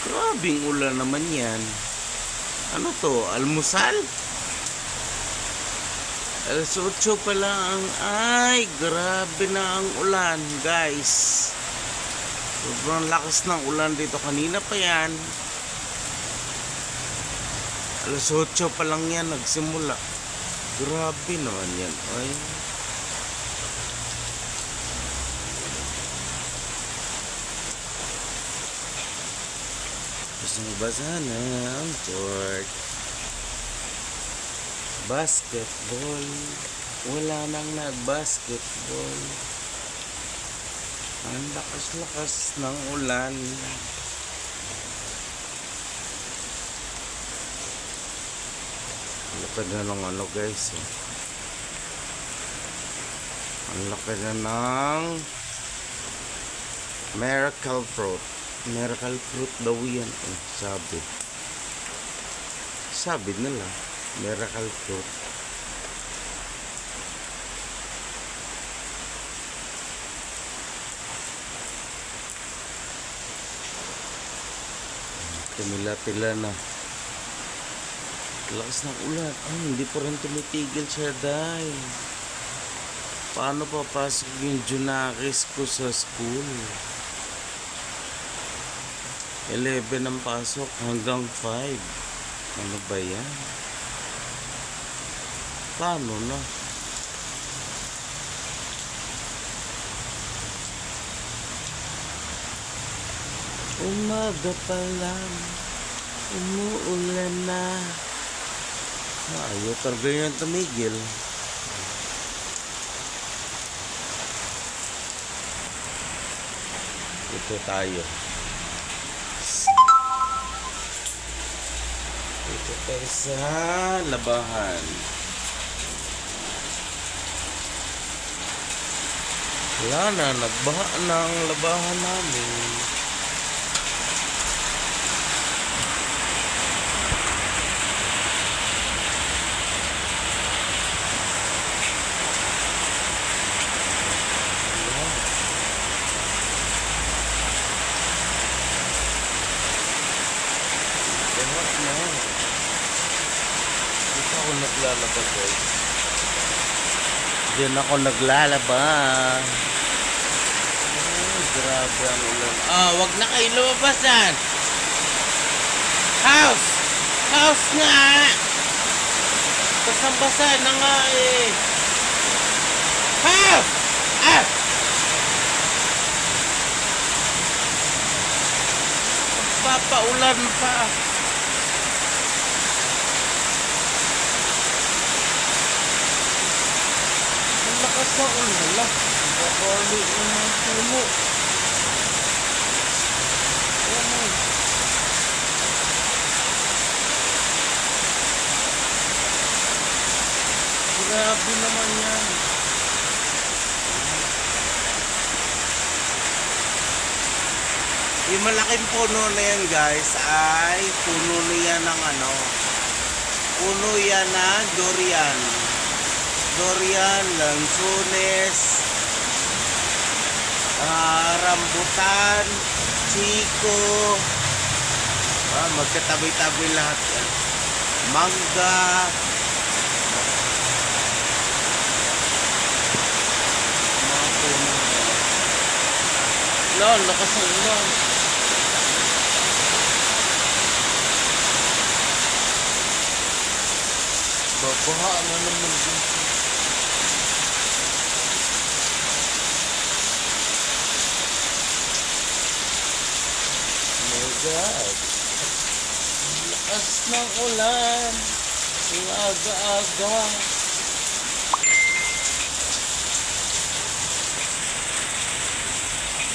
Grabing ulan naman yan. Ano to? Almusal? Alas 8 pa lang. Ay, grabe na ang ulan, guys. Sobrang lakas ng ulan dito. Kanina pa yan. Alas 8 pa lang yan nagsimula. Grabe naman yan. Ay. Basang-basa na ang court. Basketball. Wala nang nag-basketball. Ang lakas-lakas ng ulan. Ang laki na ng ano, guys. Ang laki na ng miracle fruit. Miracle fruit daw yan. Sabi nila miracle fruit. Tumila-tila na. Lakas ng ulan. Ay, hindi pa rin tumitigil siya, dahil paano papasok yung Junakis ko sa school? 11 ang pasok hanggang 5. Ano ba yan? Paano na? Umaga pa lang, umuulan na. Ayaw talaga yan tumigil. Ito tayo. Ito tayo sa labahan. Wala na, nagbaha ng labahan namin. Dito ako naglalaba, guys. Diyan ako naglalaba. Ay, grabe ang ulan. Wag na kayo lumabasan. House! House nga! Basang-basa na nga eh. House! Papaulan pa. Ang lakas ng ulan. Bakali ng mga puno. Ayan. Grabe naman yan. Yung malaking puno na yan, guys, ay puno niya ng ano, puno yan ng durian. Durian, lansones, rambutan, chiko, magkatabi-tabi lahat yan. Mangga, mga puno. Ulan, lakas ng ulan. Babaha na naman dito. Oh my God. Lakas ng ulan. Ang aga-aga.